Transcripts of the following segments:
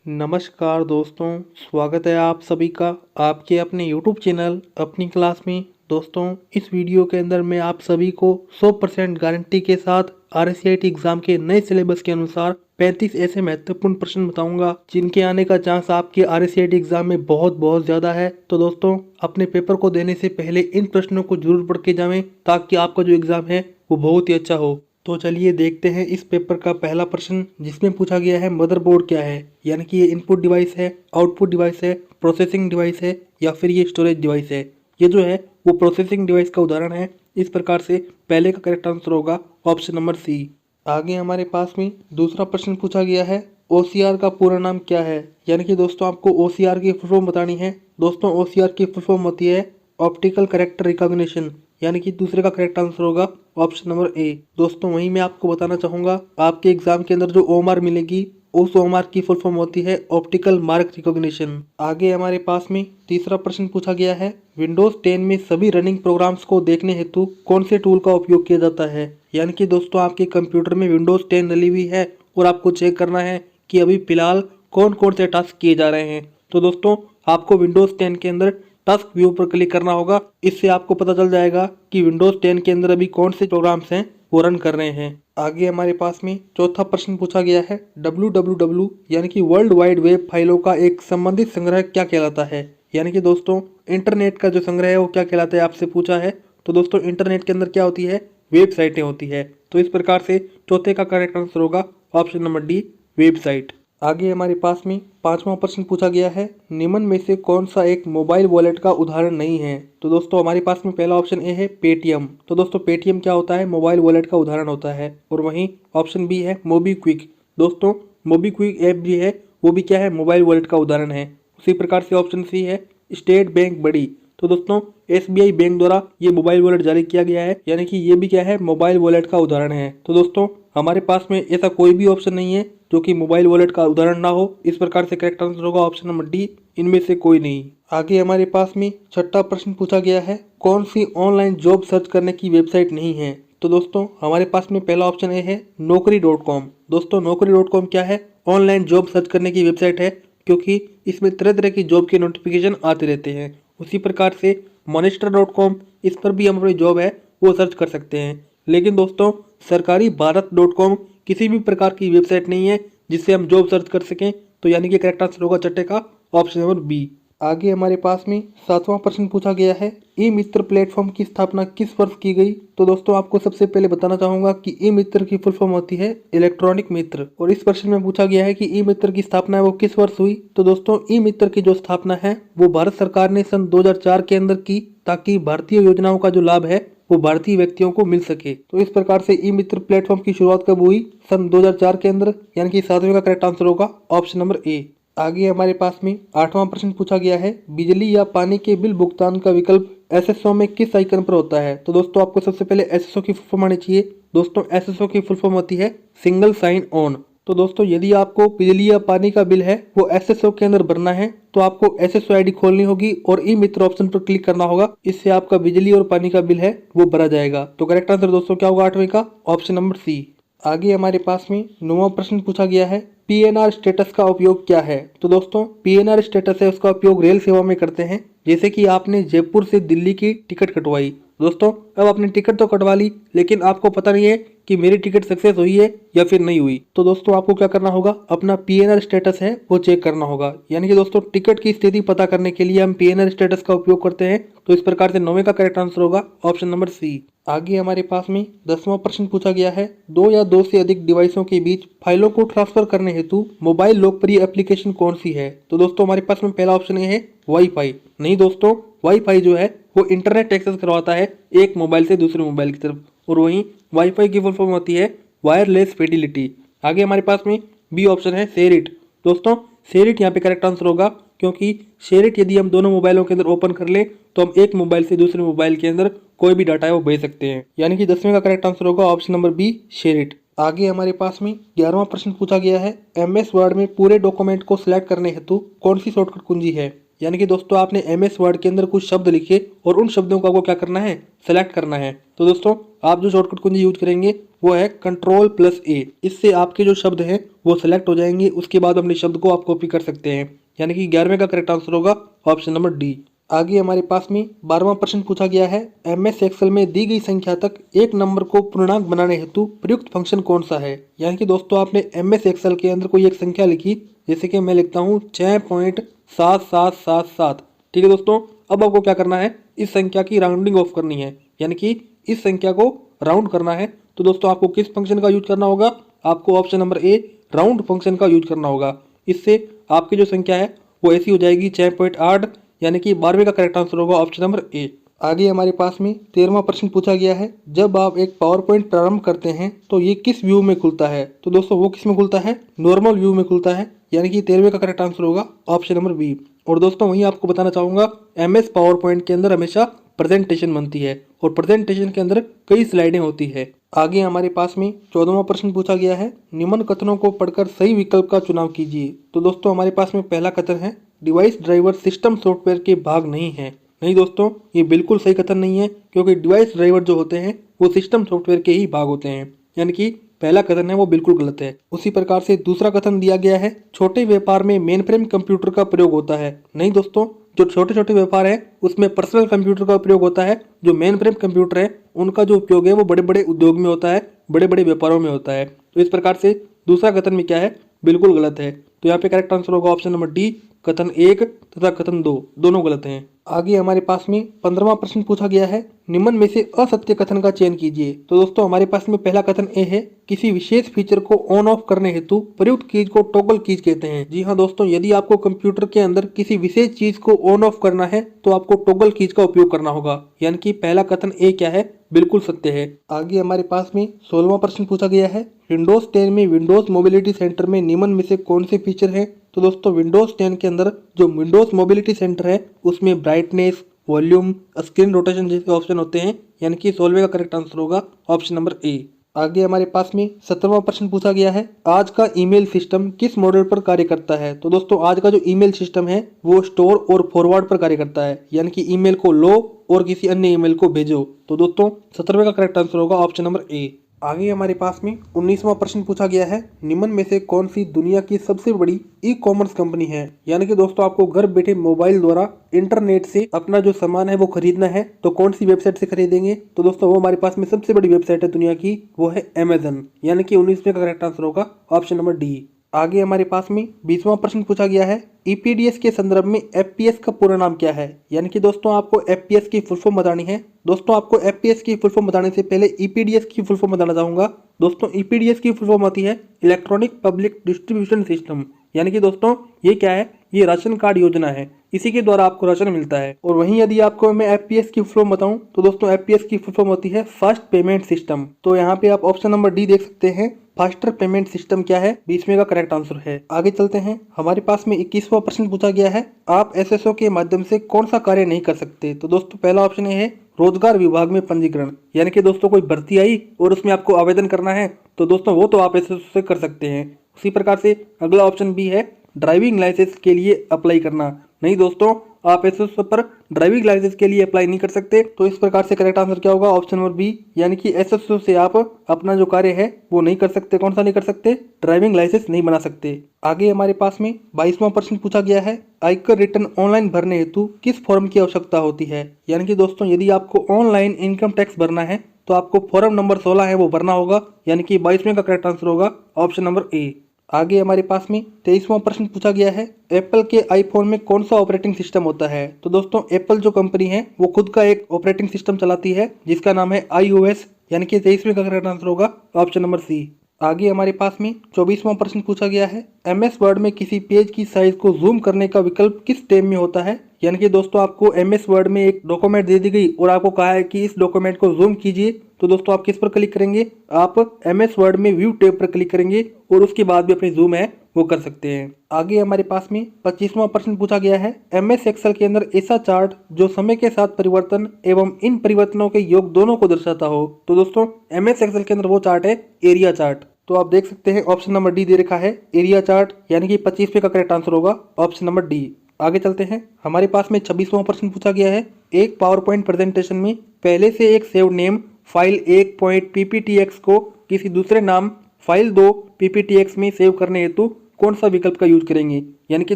नमस्कार दोस्तों, स्वागत है आप सभी का आपके अपने YouTube चैनल अपनी क्लास में। दोस्तों, इस वीडियो के अंदर मैं आप सभी को 100% गारंटी के साथ RCIT एग्जाम के नए सिलेबस के अनुसार 35 ऐसे महत्वपूर्ण प्रश्न बताऊंगा जिनके आने का चांस आपके RCIT एग्जाम में बहुत ज़्यादा है। तो दोस्तों, अपने पेपर को देने से पहले इन प्रश्नों को जरूर पढ़ के जाएं ताकि आपका जो एग्जाम है वो बहुत ही अच्छा हो। तो चलिए देखते हैं इस पेपर का पहला प्रश्न, जिसमें पूछा गया है मदरबोर्ड क्या है। यानी कि ये इनपुट डिवाइस है, आउटपुट डिवाइस है, प्रोसेसिंग डिवाइस है या फिर ये स्टोरेज डिवाइस है। ये जो है वो प्रोसेसिंग डिवाइस का उदाहरण है। इस प्रकार से पहले का करेक्ट आंसर होगा ऑप्शन नंबर सी। आगे हमारे पास में दूसरा प्रश्न पूछा गया है, OCR का पूरा नाम क्या है। यानी कि दोस्तों आपको OCR की फुल फॉर्म बतानी है। दोस्तों, OCR की फुल फॉर्म होती है ऑप्टिकल कैरेक्टर रिकॉग्निशन। यानी कि दूसरे का करेक्ट आंसर होगा ऑप्शन नंबर ए। दोस्तों, वहीं मैं आपको बताना चाहूँगा, आपके एग्जाम के अंदर जो OMR मिलेगी उस OMR की फुल फॉर्म होती है ऑप्टिकल मार्क रिकॉग्निशन। आगे हमारे पास में तीसरा प्रश्न पूछा गया है, विंडोज 10 में सभी रनिंग प्रोग्राम्स को देखने हेतु कौन से टूल का उपयोग किया जाता है। यानी कि दोस्तों आपके कंप्यूटर में विंडोज 10 डली हुई है और आपको चेक करना है कि अभी फिलहाल कौन कौन से टास्क किए जा रहे हैं। तो दोस्तों, आपको विंडोज 10 के अंदर टास्क व्यू पर क्लिक करना होगा। इससे आपको पता चल जाएगा कि विंडोज 10 के अंदर अभी कौन से प्रोग्राम्स हैं वो रन कर रहे हैं। आगे हमारे पास में चौथा प्रश्न पूछा गया है, www यानी कि वर्ल्ड वाइड वेब फाइलों का एक संबंधित संग्रह क्या कहलाता है। यानी कि दोस्तों इंटरनेट का जो संग्रह है वो क्या कहलाता है आपसे पूछा है। तो दोस्तों इंटरनेट के अंदर क्या होती है, वेबसाइटें होती है। तो इस प्रकार से चौथे का करेक्ट आंसर होगा ऑप्शन नंबर डी, वेबसाइट। आगे हमारे पास में पांचवा प्रश्न पूछा गया है, निम्न में से कौन सा एक मोबाइल वॉलेट का उदाहरण नहीं है। तो दोस्तों हमारे पास में पहला ऑप्शन ए है पेटीएम। तो दोस्तों पेटीएम क्या होता है, मोबाइल वॉलेट का उदाहरण होता है। और वहीं ऑप्शन बी है मोबीक्विक। दोस्तों मोबीक्विक ऐप भी है, वो भी क्या है, मोबाइल वॉलेट का उदाहरण है। उसी प्रकार से ऑप्शन सी है स्टेट बैंक बड़ी। तो दोस्तों SBI बैंक द्वारा ये मोबाइल वॉलेट जारी किया गया है, यानी कि ये भी क्या है, मोबाइल वॉलेट का उदाहरण है। तो दोस्तों हमारे पास में ऐसा कोई भी ऑप्शन नहीं है जो कि मोबाइल वॉलेट का उदाहरण ना हो। इस प्रकार से करेक्ट आंसर होगा ऑप्शन नंबर डी, इनमें से कोई नहीं। आगे हमारे पास में छठा प्रश्न पूछा गया है, कौन सी ऑनलाइन जॉब सर्च करने की वेबसाइट नहीं है। तो दोस्तों हमारे पास में पहला ऑप्शन ए है naukri.com। दोस्तों naukri.com क्या है, ऑनलाइन जॉब सर्च करने की वेबसाइट है, क्योंकि इसमें तरह तरह की जॉब के नोटिफिकेशन आते रहते हैं। उसी प्रकार से monster.com, इस पर भी हम अपनी जॉब है वो सर्च कर सकते हैं। लेकिन दोस्तों सरकारी भारत.com किसी भी प्रकार की वेबसाइट नहीं है जिससे हम जॉब सर्च कर सकें। तो यानी कि करेक्ट आंसर होगा छठे का ऑप्शन नंबर बी। आगे हमारे पास में सातवां प्रश्न पूछा गया है, ई मित्र प्लेटफॉर्म की स्थापना किस वर्ष की गई। तो दोस्तों आपको सबसे पहले बताना चाहूंगा कि ई मित्र की फुल फॉर्म होती है इलेक्ट्रॉनिक मित्र। और इस प्रश्न में पूछा गया है कि ई मित्र की स्थापना है वो किस वर्ष हुई। तो दोस्तों ई मित्र की जो स्थापना है वो भारत सरकार ने सन 2004 के अंदर की, ताकि भारतीय योजनाओं का जो लाभ है वो भारतीय व्यक्तियों को मिल सके। तो इस प्रकार से ई मित्र प्लेटफॉर्म की शुरुआत कब हुई, सन 2004 के अंदर, यानी कि सातवें का करेक्ट आंसर होगा ऑप्शन नंबर ए। आगे हमारे पास में आठवां प्रश्न पूछा गया है, बिजली या पानी के बिल भुगतान का विकल्प SSO में किस आइकन पर होता है। तो दोस्तों आपको सबसे पहले SSO की फुल फॉर्म आनी चाहिए। दोस्तों SSO की फुल फॉर्म होती है सिंगल साइन ऑन। तो दोस्तों यदि आपको बिजली या पानी का बिल है वो SSO के अंदर भरना है तो आपको SSO ID खोलनी होगी और ई मित्र ऑप्शन पर क्लिक करना होगा। इससे आपका बिजली और पानी का बिल है वो भरा जाएगा। तो करेक्ट आंसर दोस्तों क्या होगा आठवें का ऑप्शन नंबर सी। आगे हमारे पास में नौवां प्रश्न पूछा गया है, PNR स्टेटस का उपयोग क्या है। तो दोस्तों PNR स्टेटस है उसका उपयोग रेल सेवा में करते हैं। जैसे कि आपने जयपुर से दिल्ली की टिकट कटवाई, दोस्तों अब आपने टिकट तो कटवा ली लेकिन आपको पता नहीं है कि मेरी टिकट सक्सेस हुई है या फिर नहीं हुई। तो दोस्तों आपको क्या करना होगा, अपना PNR स्टेटस है वो चेक करना होगा। यानी कि दोस्तों टिकट की स्थिति पता करने के लिए हम PNR स्टेटस का उपयोग करते हैं। तो इस प्रकार से नौवें का करेक्ट आंसर होगा ऑप्शन नंबर सी। आगे हमारे पास में 10वां प्रश्न पूछा गया है, दो या दो से अधिक डिवाइसों के बीच फाइलों को ट्रांसफर करने हेतु मोबाइल लोकप्रिय एप्लीकेशन कौन सी है। तो दोस्तों हमारे पास में पहला ऑप्शन ये है वाईफाई। नहीं दोस्तों, वाईफाई जो है वो इंटरनेट एक्सेस करवाता है एक मोबाइल से दूसरे मोबाइल की तरफ, और वहीं वाईफाई की फुल फॉर्म होती है वायरलेस फिडिलिटी। आगे हमारे पास में बी ऑप्शन है शेयरिट। दोस्तों शेयरिट यहाँ पे करेक्ट आंसर होगा, क्योंकि शेयरिट यदि हम दोनों मोबाइलों के अंदर ओपन कर ले तो हम एक मोबाइल से दूसरे मोबाइल के अंदर कोई भी डाटा है वो भेज सकते हैं। यानी कि 10वें का करेक्ट आंसर होगा ऑप्शन नंबर बी, शेयरिट। आगे हमारे पास में 11वां प्रश्न पूछा गया है, MS वर्ड में पूरे डॉक्यूमेंट को सिलेक्ट करने हेतु कौन सी शॉर्टकट कुंजी है। यानी कि दोस्तों आपने MS वर्ड के अंदर कुछ शब्द लिखे और उन शब्दों को आपको क्या करना है, सेलेक्ट करना है। तो दोस्तों आप जो शॉर्टकट कुंजी यूज करेंगे वो है Ctrl+A। इससे आपके जो शब्द हैं वो सिलेक्ट हो जाएंगे। उसके बाद अपने शब्द को आप कॉपी कर सकते हैं, यानी कि 11वें का करेक्ट आंसर होगा ऑप्शन नंबर डी। आगे हमारे पास में 12वां प्रश्न पूछा गया है, MS एक्सेल में दी गई संख्या तक एक नंबर को पूर्णांक बनाने हेतु प्रयुक्त फंक्शन कौन सा है। यानी कि दोस्तों आपने MS एक्सेल के अंदर कोई एक संख्या लिखी, जैसे कि मैं लिखता हूँ 6.7777। ठीक है दोस्तों, अब आपको क्या करना है, इस संख्या की राउंडिंग ऑफ करनी है, यानी कि इस संख्या को राउंड करना है। तो दोस्तों आपको किस फंक्शन का यूज करना होगा, आपको option number A round function का यूज करना होगा। इससे आपकी जो संख्या है वो ऐसी हो जाएगी 6.8, यानी कि 12वें का करेक्ट आंसर होगा ऑप्शन नंबर ए। आगे हमारे पास में 13वां प्रश्न पूछा गया है, जब आप एक पावर पॉइंट प्रारंभ करते हैं तो ये किस व्यू में खुलता है। तो दोस्तों वो किस में खुलता है, नॉर्मल व्यू में खुलता है, यानी कि 13वें का करेक्ट आंसर होगा ऑप्शन नंबर बी। और दोस्तों वहीं आपको बताना चाहूंगा, MS पावर पॉइंट के अंदर हमेशा प्रेजेंटेशन बनती है और प्रेजेंटेशन के अंदर कई स्लाइडें होती है। आगे हमारे पास में 14वां प्रश्न पूछा गया है, निम्न कथनों को पढ़कर सही विकल्प का चुनाव कीजिए। तो दोस्तों हमारे पास में पहला कथन है, डिवाइस ड्राइवर सिस्टम सॉफ्टवेयर के भाग नहीं है। नहीं दोस्तों, ये बिल्कुल सही कथन नहीं है, क्योंकि डिवाइस ड्राइवर जो होते हैं वो सिस्टम सॉफ्टवेयर के ही भाग होते हैं, यानी कि पहला कथन है वो बिल्कुल गलत है। उसी प्रकार से दूसरा कथन दिया गया है, छोटे व्यापार में मेन फ्रेम कंप्यूटर का प्रयोग होता है। नहीं दोस्तों, जो छोटे छोटे व्यापार है उसमें पर्सनल कंप्यूटर का उपयोग होता है। जो मेन फ्रेम कंप्यूटर है उनका जो उपयोग है वो बड़े बड़े उद्योग में होता है, बड़े बड़े व्यापारों में होता है। तो इस प्रकार से दूसरा कथन में क्या है, बिल्कुल गलत है। तो यहाँ पे करेक्ट आंसर होगा ऑप्शन नंबर डी, कथन 1 तथा कथन 2 दोनों गलत हैं। आगे हमारे पास में 15वां प्रश्न पूछा गया है, निम्न में से असत्य कथन का चयन कीजिए। तो दोस्तों हमारे पास में पहला कथन ए है, किसी विशेष फीचर को ऑन ऑफ करने हेतु प्रयुक्त कीज को टॉगल कीज कहते हैं। जी हाँ दोस्तों, यदि आपको कंप्यूटर के अंदर किसी विशेष चीज को ऑन ऑफ करना है तो आपको टॉगल कीज का उपयोग करना होगा, यानी कि पहला कथन ए क्या है, बिल्कुल सत्य है। आगे हमारे पास में 16वां प्रश्न पूछा गया है, विंडोज 10 में विंडोज मोबिलिटी सेंटर में निम्न में से कौन से फीचर हैं। तो दोस्तों विंडोज 10 के अंदर जो विंडोज मोबिलिटी सेंटर है उसमें ब्राइटनेस, वॉल्यूम, स्क्रीन रोटेशन जैसे ऑप्शन होते हैं, यानी कि 16वें का करेक्ट आंसर होगा ऑप्शन नंबर ए। आगे हमारे पास में 17वां प्रश्न पूछा गया है, आज का ईमेल सिस्टम किस मॉडल पर कार्य करता है। तो दोस्तों आज का जो ईमेल सिस्टम है वो स्टोर और फॉरवर्ड पर कार्य करता है, यानी कि ईमेल को लो और किसी अन्य ईमेल को भेजो। तो दोस्तों 17वें का करेक्ट आंसर होगा ऑप्शन नंबर ए। आगे हमारे पास में 19वां प्रश्न पूछा गया है, निम्न में से कौन सी दुनिया की सबसे बड़ी ई कॉमर्स कंपनी है। यानी कि दोस्तों आपको घर बैठे मोबाइल द्वारा इंटरनेट से अपना जो सामान है वो खरीदना है, तो कौन सी वेबसाइट से खरीदेंगे। तो दोस्तों वो हमारे पास में सबसे बड़ी वेबसाइट है दुनिया की, वो है अमेजन, यानी कि 19वें का करेक्ट आंसर होगा ऑप्शन नंबर डी। आगे हमारे पास में 20वां प्रश्न पूछा गया है, EPDS के संदर्भ में FPS का पूरा नाम क्या है। यानी कि दोस्तों आपको FPS की फुल फॉर्म बतानी है। दोस्तों आपको FPS की फुल फॉर्म बताने से पहले EPDS की फुल फॉर्म बताना चाहूंगा। दोस्तों EPDS की फुल फॉर्म आती है इलेक्ट्रॉनिक पब्लिक डिस्ट्रीब्यूशन सिस्टम, यानी कि दोस्तों ये क्या है, ये राशन कार्ड योजना है, इसी के द्वारा आपको राशन मिलता है। और वहीं यदि आपको मैं FPS की फुल फॉर्म बताऊं तो दोस्तों FPS की फुल फॉर्म होती है फास्ट पेमेंट सिस्टम। तो यहाँ पे आप ऑप्शन नंबर डी देख सकते हैं, फास्टर पेमेंट सिस्टम क्या है, 20वें का करेक्ट आंसर है। आगे चलते हैं, हमारे पास में 21वां प्रश्न पूछा गया है, आप SSO के माध्यम से कौन सा कार्य नहीं कर सकते। तो दोस्तों पहला ऑप्शन ये है रोजगार विभाग में पंजीकरण, यानी कि दोस्तों कोई भर्ती आई और उसमें आपको आवेदन करना है तो दोस्तों वो तो आप SSO से कर सकते हैं। उसी प्रकार से अगला ऑप्शन बी है ड्राइविंग लाइसेंस के लिए अप्लाई करना। नहीं दोस्तों, आप SSO पर ड्राइविंग लाइसेंस के लिए अप्लाई नहीं कर सकते। तो इस प्रकार से करेक्ट आंसर क्या होगा, ऑप्शन नंबर बी, यानी कि SSO से आप अपना जो कार्य है वो नहीं कर सकते। कौन सा नहीं कर सकते, ड्राइविंग लाइसेंस नहीं बना सकते। आगे हमारे पास में 22वां प्रश्न पूछा गया है, आयकर रिटर्न ऑनलाइन भरने हेतु किस फॉर्म की आवश्यकता होती है। यानी कि दोस्तों यदि आपको ऑनलाइन इनकम टैक्स भरना है तो आपको फॉर्म नंबर 16 है वो भरना होगा, यानी कि 22वें का करेक्ट आंसर होगा ऑप्शन नंबर ए। आगे हमारे पास में 23वां प्रश्न पूछा गया है, एप्पल के आईफोन में कौन सा ऑपरेटिंग सिस्टम होता है। तो दोस्तों एप्पल जो कंपनी है वो खुद का एक ऑपरेटिंग सिस्टम चलाती है जिसका नाम है iOS, यानी कि 23वें का करेक्ट आंसर होगा ऑप्शन नंबर सी। आगे हमारे पास में 24वां प्रश्न पूछा गया है, MS वर्ड में किसी पेज की साइज को जूम करने का विकल्प किस टैब में होता है। यानी कि दोस्तों आपको MS वर्ड में एक डॉक्यूमेंट दे दी गई और आपको कहा है कि इस डॉक्यूमेंट को जूम कीजिए, तो दोस्तों आप किस पर क्लिक करेंगे, आप MS वर्ड में व्यू टैब पर क्लिक करेंगे और उसके बाद भी अपनी जूम है वो कर सकते हैं। आगे हमारे पास में 25वां प्रश्न पूछा गया है, MS एक्सेल के अंदर ऐसा चार्ट जो समय के साथ परिवर्तन एवं इन परिवर्तनों के योग दोनों को दर्शाता हो। तो दोस्तों MS एक्सेल के अंदर वो चार्ट है एरिया चार्ट। तो आप देख सकते हैं ऑप्शन नंबर डी दे रखा है एरिया चार्ट, यानी कि 25वें का करेक्ट आंसर होगा ऑप्शन नंबर डी। आगे चलते हैं, हमारे पास में 26वां प्रश्न पूछा गया है, एक पावर पॉइंट प्रेजेंटेशन में पहले से एक सेव नेम फाइल 1.pptx को किसी दूसरे नाम फाइल 2 PPTX में सेव करने हेतु कौन सा विकल्प का यूज करेंगे। यानी कि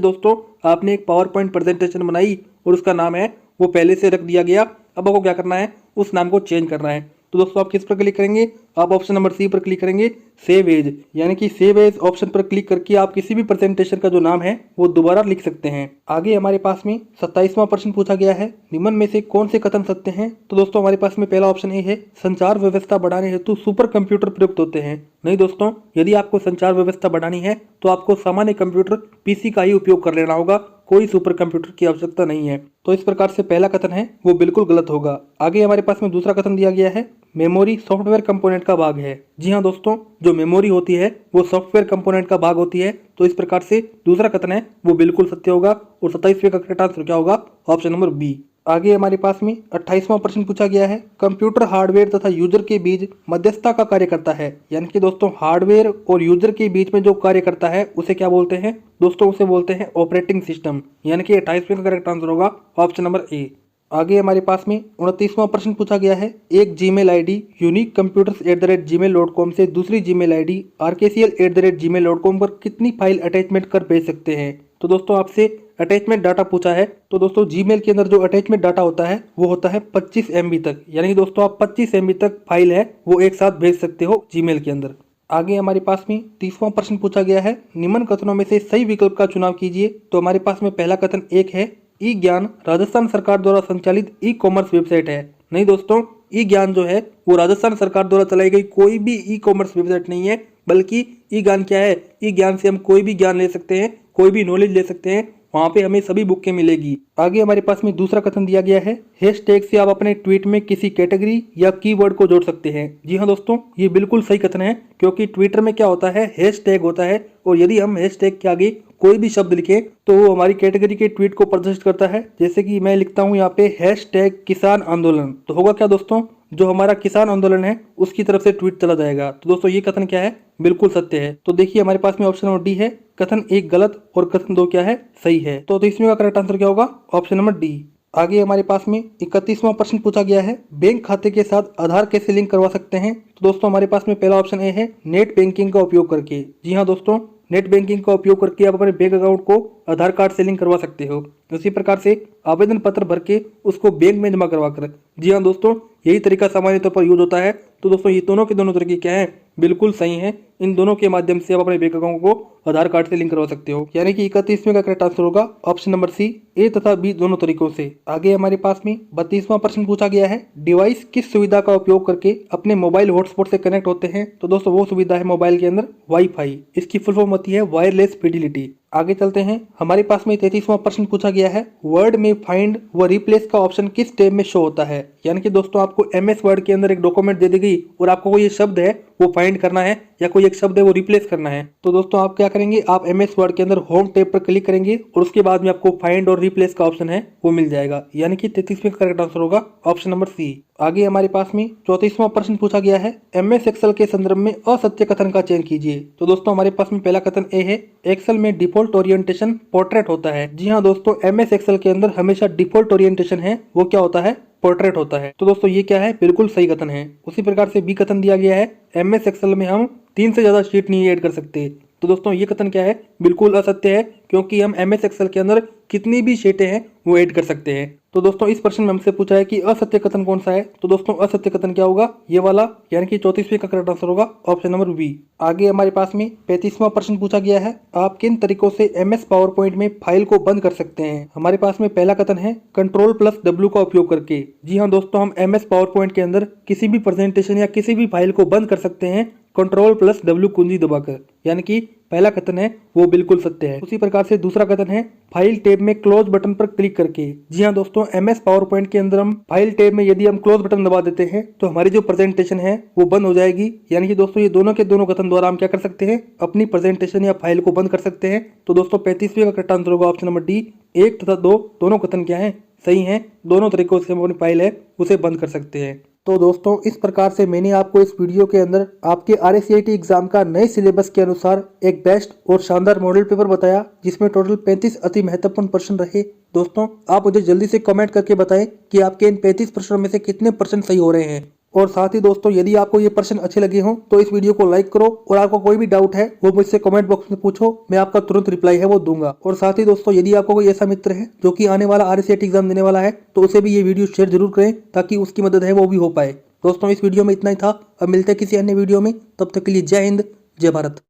दोस्तों आपने एक पावर पॉइंट प्रेजेंटेशन बनाई और उसका नाम है वो पहले से रख दिया गया, अब आपको क्या करना है, उस नाम को चेंज करना है। तो दोस्तों आप किस पर क्लिक करेंगे, आप ऑप्शन नंबर सी पर क्लिक करेंगे, सेव एज। यानी कि सेव एज ऑप्शन पर क्लिक करके आप किसी भी प्रेजेंटेशन का जो नाम है वो दोबारा लिख सकते हैं। आगे हमारे पास में 27वां प्रश्न पूछा गया है, निम्न में से कौन से कथन सत्य हैं। तो दोस्तों हमारे पास में पहला ऑप्शन ए है, संचार व्यवस्था बढ़ाने हेतु सुपर कंप्यूटर प्रयुक्त होते हैं। नहीं दोस्तों, यदि आपको संचार व्यवस्था बढ़ानी है तो आपको सामान्य कंप्यूटर PC का ही उपयोग कर लेना होगा, कोई सुपर कंप्यूटर की आवश्यकता नहीं है। तो इस प्रकार से पहला कथन है वो बिल्कुल गलत होगा। आगे हमारे पास में दूसरा कथन दिया गया है, मेमोरी सॉफ्टवेयर कंपोनेंट का भाग है। जी हाँ दोस्तों, जो मेमोरी होती है वो सॉफ्टवेयर कंपोनेंट का भाग होती है। तो इस प्रकार से दूसरा कथन है वो बिल्कुल सत्य होगा और 27वें का करेक्ट आंसर क्या होगा, ऑप्शन नंबर बी। आगे हमारे पास में 28वां प्रश्न पूछा गया है, कंप्यूटर हार्डवेयर तथा यूजर के बीच मध्यस्थता का कार्य करता है। यानी कि दोस्तों हार्डवेयर और यूजर के बीच में जो कार्य करता है उसे क्या बोलते हैं दोस्तों, उसे बोलते हैं ऑपरेटिंग सिस्टम। यानी कि 28वें का करेक्ट आंसर होगा ऑप्शन नंबर ए। आगे हमारे पास में 29वां प्रश्न पूछा गया है, एक जीमेल आईडी uniquecomputers@gmail.com से दूसरी जीमेल आईडी rkcl@gmail.com पर कितनी फाइल अटैचमेंट कर भेज सकते हैं। तो दोस्तों आपसे अटैचमेंट डाटा पूछा है। तो दोस्तों जीमेल के अंदर जो अटैचमेंट डाटा होता है वो होता है 25 MB तक। यानी कि दोस्तों आप 25 MB तक फाइल है वो एक साथ भेज सकते हो जीमेल के अंदर। आगे हमारे पास में 30वां प्रश्न पूछा गया है, निम्न कथनों में से सही विकल्प का चुनाव कीजिए। तो हमारे पास में पहला कथन एक है, ई ज्ञान राजस्थान सरकार द्वारा संचालित E-कॉमर्स वेबसाइट है। नहीं दोस्तों, ई ज्ञान जो है वो राजस्थान सरकार द्वारा चलाई गई कोई भी E-कॉमर्स वेबसाइट नहीं है, बल्कि ई ज्ञान क्या है, ई ज्ञान से हम कोई भी ज्ञान ले सकते हैं, कोई भी नॉलेज ले सकते हैं, वहां पे हमें सभी बुकें मिलेगी। आगे हमारे पास में दूसरा कथन दिया गया है, हैशटैग से आप अपने ट्वीट में किसी कैटेगरी या कीवर्ड को जोड़ सकते हैं। जी हाँ दोस्तों, ये बिल्कुल सही कथन है, क्योंकि ट्विटर में क्या होता है, हैशटैग होता है, और यदि हम हैशटैग के आगे कोई भी शब्द लिखें तो वो हमारी कैटेगरी के ट्वीट को प्रदर्शित करता है। जैसे कि मैं लिखता हूँ यहाँ पे हैशटैग किसान आंदोलन, तो होगा क्या दोस्तों, जो हमारा किसान आंदोलन है उसकी तरफ से ट्वीट चला जाएगा। तो दोस्तों ये कथन क्या है, बिल्कुल सत्य है। तो देखिए हमारे पास में ऑप्शन नंबर डी है, कथन एक गलत और कथन 2 क्या है, सही है। तो इसमें का करेक्ट आंसर क्या होगा, ऑप्शन नंबर डी। आगे हमारे पास में 31वां प्रश्न पूछा गया है, बैंक खाते के साथ आधार कैसे लिंक करवा सकते हैं। तो दोस्तों हमारे पास में पहला ऑप्शन ए है, नेट बैंकिंग का उपयोग करके। जी हाँ दोस्तों, नेट बैंकिंग का उपयोग करके आप अपने बैंक अकाउंट को आधार कार्ड से लिंक करवा सकते हो। उसी प्रकार से आवेदन पत्र भर के उसको बैंक में जमा करवा कर। जी हाँ दोस्तों, यही तरीका सामान्य तौर पर यूज होता है। तो दोस्तों ये दोनों के दोनों तरीके क्या है, बिल्कुल सही है। इन दोनों के माध्यम से आप अपने बैंक अकाउंट को आधार कार्ड से लिंक करवा सकते हो। यानी कि 31वें का करेक्ट आंसर होगा ऑप्शन नंबर सी, ए तथा बी दोनों तरीकों से। आगे हमारे पास में 32वां प्रश्न पूछा गया है, डिवाइस किस सुविधा का उपयोग करके अपने मोबाइल हॉटस्पॉट से कनेक्ट होते हैं। तो दोस्तों वो सुविधा है मोबाइल के अंदर वाईफाई, इसकी फुल फॉर्म होती है वायरलेस फिडिलिटी। आगे चलते हैं, हमारे पास में 33वां प्रश्न पूछा गया है, वर्ड में फाइंड व रिप्लेस का ऑप्शन किस टैब में शो होता है। यानी कि दोस्तों आपको MS वर्ड के अंदर एक डॉक्यूमेंट दे दी गई और आपको कोई शब्द है वो फाइंड करना है या कोई एक शब्द है वो रिप्लेस करना है। तो दोस्तों आप क्या करेंगे, आप MS वर्ड के अंदर होम टैब पर क्लिक करेंगे और उसके बाद में आपको फाइंड और रिप्लेस का ऑप्शन है वो मिल जाएगा। यानी कि 33वें का करेक्ट आंसर होगा ऑप्शन नंबर सी। आगे हमारे पास में 34वां प्रश्न पूछा गया है, MS एक्सेल के संदर्भ में असत्य कथन का चयन कीजिए। तो दोस्तों हमारे पास में पहला कथन ए है, एक्सेल में डिफॉल्ट ओरिएंटेशन पोर्ट्रेट होता है। जी हाँ दोस्तों, MS एक्सेल के अंदर हमेशा डिफॉल्ट ओरिएंटेशन है वो क्या होता है, पोर्ट्रेट होता है। तो दोस्तों ये क्या है, बिल्कुल सही कथन है। उसी प्रकार से बी कथन दिया गया है, MS एक्सेल में हम 3 से ज्यादा शीट नहीं ऐड कर सकते। तो दोस्तों ये कथन क्या है, बिल्कुल असत्य है, क्योंकि हम MS एक्सेल के अंदर कितनी भी शीटें हैं वो ऐड कर सकते हैं। तो दोस्तों इस प्रश्न में हमसे पूछा है कि असत्य कथन कौन सा है। तो दोस्तों असत्य कथन क्या होगा, ये वाला, यानी कि 34वें का करेक्ट आंसर होगा ऑप्शन नंबर बी। आगे हमारे पास में 35वां प्रश्न पूछा गया है, आप किन तरीकों से MS पावर पॉइंट में फाइल को बंद कर सकते हैं। हमारे पास में पहला कथन है, Ctrl+W का उपयोग करके। जी हाँ दोस्तों, हम MS पावर पॉइंट के अंदर किसी भी प्रेजेंटेशन या किसी भी फाइल को बंद कर सकते हैं Ctrl+W कुंजी दबाकर। यानी कि पहला कथन है वो बिल्कुल सत्य है। उसी प्रकार से दूसरा कथन है, फाइल टैब में क्लोज बटन पर क्लिक करके। जी हाँ दोस्तों, MS पावर पॉइंट के अंदर हम फाइल टैब में यदि हम क्लोज बटन दबा देते हैं तो हमारी जो प्रेजेंटेशन है वो बंद हो जाएगी। यानी कि दोस्तों ये दोनों के दोनों कथन द्वारा हम क्या कर सकते हैं, अपनी प्रेजेंटेशन या फाइल को बंद कर सकते हैं। तो दोस्तों 35वें का करेक्ट आंसर होगा ऑप्शन नंबर डी। 1 तथा 2 दोनों कथन क्या है, सही है। दोनों तरीकों से हम अपनी फाइल है उसे बंद कर सकते हैं। तो दोस्तों इस प्रकार से मैंने आपको इस वीडियो के अंदर आपके RSCIT एग्जाम का नए सिलेबस के अनुसार एक बेस्ट और शानदार मॉडल पेपर बताया, जिसमें टोटल 35 अति महत्वपूर्ण प्रश्न रहे। दोस्तों आप मुझे जल्दी से कमेंट करके बताएं कि आपके इन 35 प्रश्नों में से कितने % सही हो रहे हैं। और साथ ही दोस्तों यदि आपको ये प्रश्न अच्छे लगे हों तो इस वीडियो को लाइक करो और आपको कोई भी डाउट है वो मुझसे कमेंट बॉक्स में पूछो, मैं आपका तुरंत रिप्लाई है वो दूंगा। और साथ ही दोस्तों यदि आपको कोई ऐसा मित्र है जो कि आने वाला RSCT एग्जाम देने वाला है तो उसे भी ये वीडियो शेयर जरूर करें ताकि उसकी मदद है वो भी हो पाए। दोस्तों इस वीडियो में इतना ही था, अब मिलते हैं किसी अन्य वीडियो में, तब तक के लिए जय हिंद, जय भारत।